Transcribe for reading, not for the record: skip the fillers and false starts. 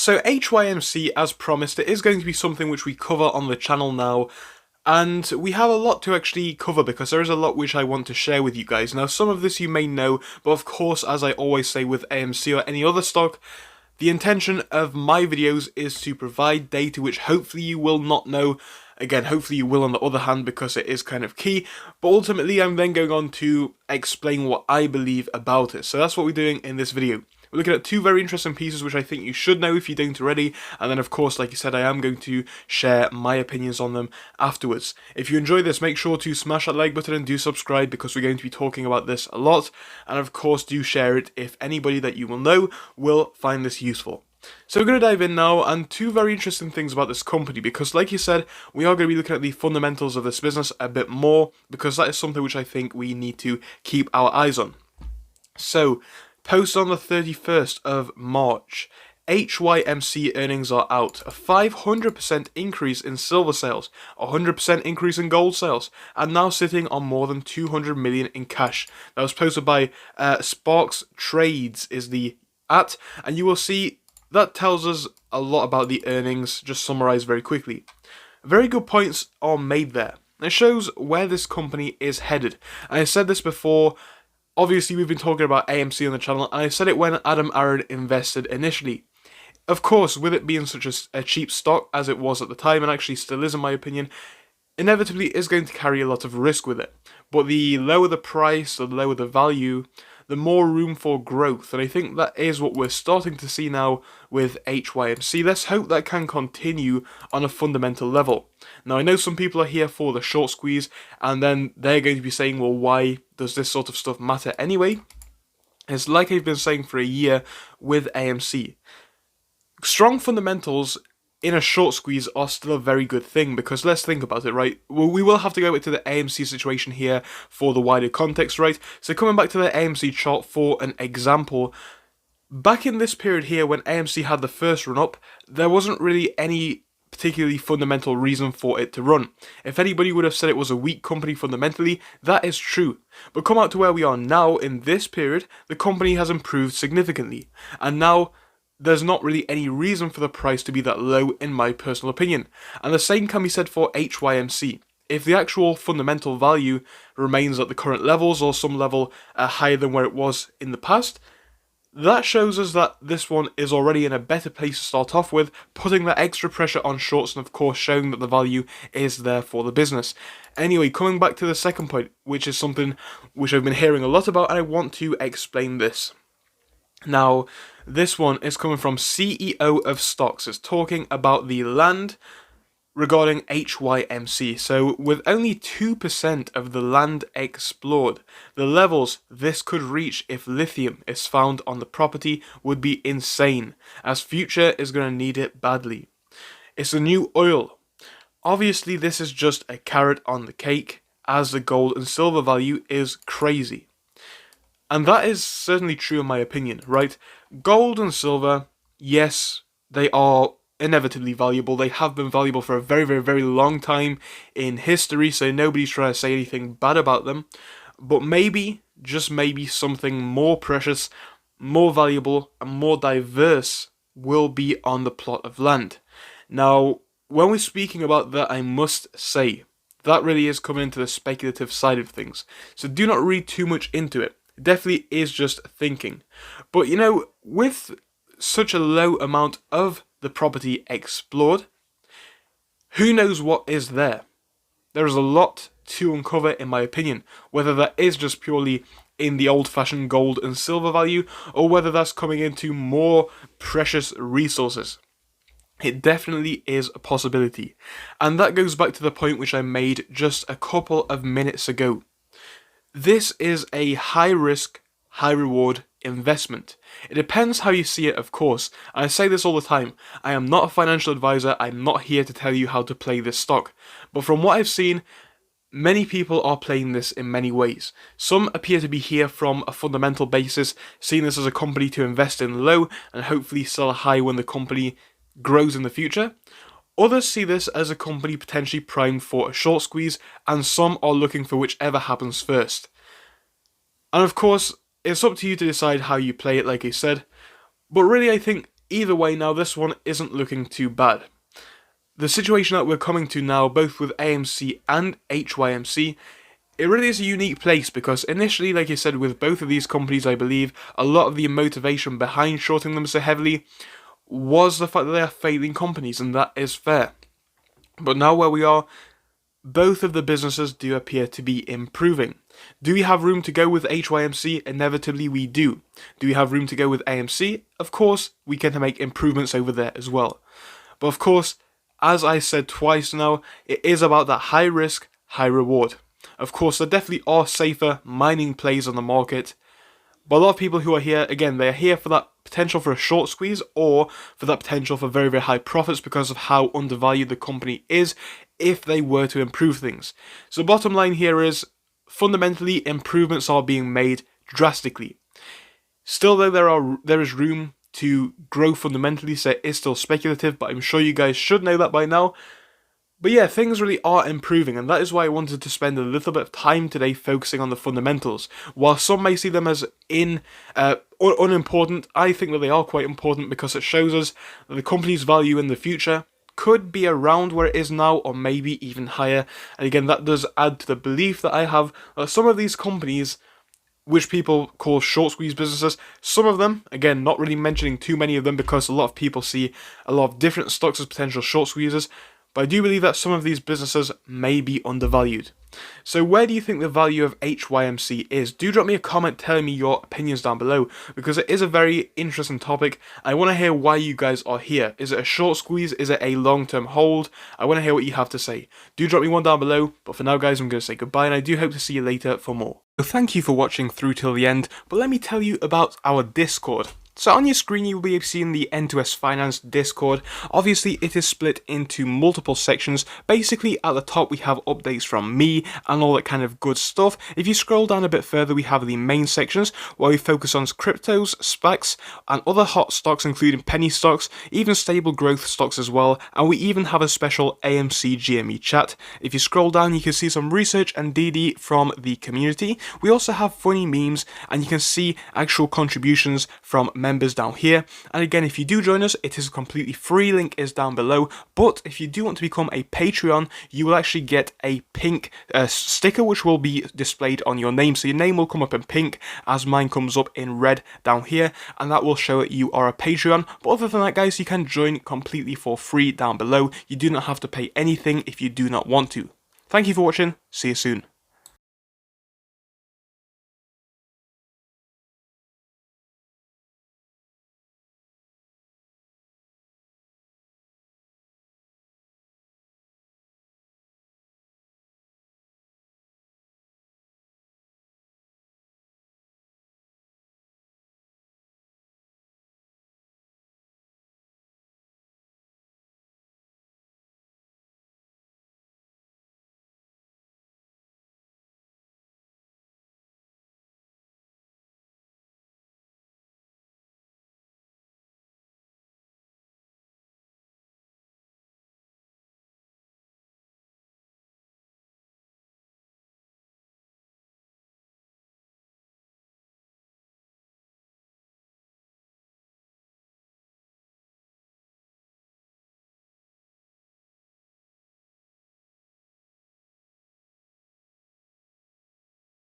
So HYMC, as promised, it is going to be something which we cover on the channel now, and we have a lot to actually cover because there is a lot which I want to share with you guys. Now, some of this you may know, but of course, as I always say with AMC or any other stock, the intention of my videos is to provide data which hopefully you will not know. Again, hopefully you will on the other hand because it is kind of key, but ultimately I'm then going on to explain what I believe about it. So that's what we're doing in this video. We're looking at two very interesting pieces which I think you should know if you don't already, and then of course, like I said, I am going to share my opinions on them afterwards. If you enjoy this, make sure to smash that like button and do subscribe because we're going to be talking about this a lot, and of course do share it if anybody that you will know will find this useful. So we're going to dive in now, and two very interesting things about this company, because like you said, we are going to be looking at the fundamentals of this business a bit more, because that is something which I think we need to keep our eyes on. So, posted on the 31st of March, HYMC earnings are out. A 500% increase in silver sales, a 100% increase in gold sales, and now sitting on more than 200 million in cash. That was posted by Sparks Trades is the @ and you will see that tells us a lot about the earnings, just summarised very quickly. Very good points are made there. It shows where this company is headed. And I said this before, obviously we've been talking about AMC on the channel, and I said it when Adam Aaron invested initially. Of course, with it being such a cheap stock as it was at the time, and actually still is in my opinion, inevitably is going to carry a lot of risk with it. But the lower the price, the lower the value, the more room for growth, and I think that is what we're starting to see now with HYMC. Let's hope that can continue on a fundamental level. Now, I know some people are here for the short squeeze, and then they're going to be saying, well, why does this sort of stuff matter anyway? It's like I've been saying for a year with AMC. Strong fundamentals in a short squeeze are still a very good thing, because let's think about it, right? We will have to go back to the AMC situation here for the wider context, right? So coming back to the AMC chart for an example, back in this period here when AMC had the first run up, there wasn't really any particularly fundamental reason for it to run. If anybody would have said it was a weak company fundamentally, that is true. But come out to where we are now in this period, the company has improved significantly, and now there's not really any reason for the price to be that low in my personal opinion. And the same can be said for HYMC. If the actual fundamental value remains at the current levels or some level higher than where it was in the past, that shows us that this one is already in a better place to start off with, putting that extra pressure on shorts and of course showing that the value is there for the business. Anyway, coming back to the second point, which is something which I've been hearing a lot about, and I want to explain this. Now, this one is coming from CEO of Stocks. It's talking about the land regarding HYMC. So, with only 2% of the land explored, the levels this could reach if lithium is found on the property would be insane, as future is going to need it badly. It's the new oil. Obviously, this is just a carrot on the cake, as the gold and silver value is crazy. And that is certainly true in my opinion, right? Gold and silver, yes, they are inevitably valuable. They have been valuable for a very, very, very long time in history, so nobody's trying to say anything bad about them. But maybe, just maybe, something more precious, more valuable, and more diverse will be on the plot of land. Now, when we're speaking about that, I must say, that really is coming into the speculative side of things. So do not read too much into it. It definitely is just thinking. But you know, with such a low amount of the property explored, who knows what is there? There is a lot to uncover in my opinion, whether that is just purely in the old-fashioned gold and silver value, or whether that's coming into more precious resources. It definitely is a possibility. And that goes back to the point which I made just a couple of minutes ago. This is a high-risk, high-reward investment. It depends how you see it, of course. And I say this all the time. I am not a financial advisor. I'm not here to tell you how to play this stock. But from what I've seen, many people are playing this in many ways. Some appear to be here from a fundamental basis, seeing this as a company to invest in low and hopefully sell high when the company grows in the future. Others see this as a company potentially primed for a short squeeze, and some are looking for whichever happens first. And of course, it's up to you to decide how you play it, like I said, but really I think either way now, this one isn't looking too bad. The situation that we're coming to now, both with AMC and HYMC, it really is a unique place because initially, like I said, with both of these companies, I believe a lot of the motivation behind shorting them so heavily was the fact that they are failing companies, and that is fair. But now where we are, both of the businesses do appear to be improving. Do we have room to go with HYMC? Inevitably we do. Do we have room to go with AMC? Of course, we can make improvements over there as well. But of course, as I said twice now, it is about that high risk, high reward. Of course, there definitely are safer mining plays on the market, but a lot of people who are here, again, they are here for that potential for a short squeeze or for that potential for very, very high profits because of how undervalued the company is if they were to improve things. So bottom line here is, fundamentally, improvements are being made drastically. Still though, there is room to grow fundamentally, so it is still speculative, but I'm sure you guys should know that by now. But yeah, things really are improving, and that is why I wanted to spend a little bit of time today focusing on the fundamentals. While some may see them as unimportant, I think that they are quite important because it shows us that the company's value in the future could be around where it is now, or maybe even higher. And again, that does add to the belief that I have that some of these companies, which people call short squeeze businesses, some of them, again, not really mentioning too many of them because a lot of people see a lot of different stocks as potential short squeezes, but I do believe that some of these businesses may be undervalued. So where do you think the value of HYMC is? Do drop me a comment telling me your opinions down below, because it is a very interesting topic. I want to hear why you guys are here. Is it a short squeeze? Is it a long-term hold? I want to hear what you have to say. Do drop me one down below, but for now guys, I'm going to say goodbye, and I do hope to see you later for more. So thank you for watching through till the end, but let me tell you about our Discord. So on your screen you will be seeing the N2S Finance Discord. Obviously it is split into multiple sections. Basically at the top we have updates from me and all that kind of good stuff. If you scroll down a bit further we have the main sections where we focus on cryptos, SPACs and other hot stocks including penny stocks, even stable growth stocks as well, and we even have a special AMC GME chat. If you scroll down you can see some research and DD from the community. We also have funny memes and you can see actual contributions from members down here. And again, if you do join us, it is completely free, link is down below. But if you do want to become a Patreon, you will actually get a pink sticker which will be displayed on your name. So your name will come up in pink as mine comes up in red down here, and that will show that you are a Patreon. But other than that guys, you can join completely for free down below. You do not have to pay anything if you do not want to. Thank you for watching, see you soon.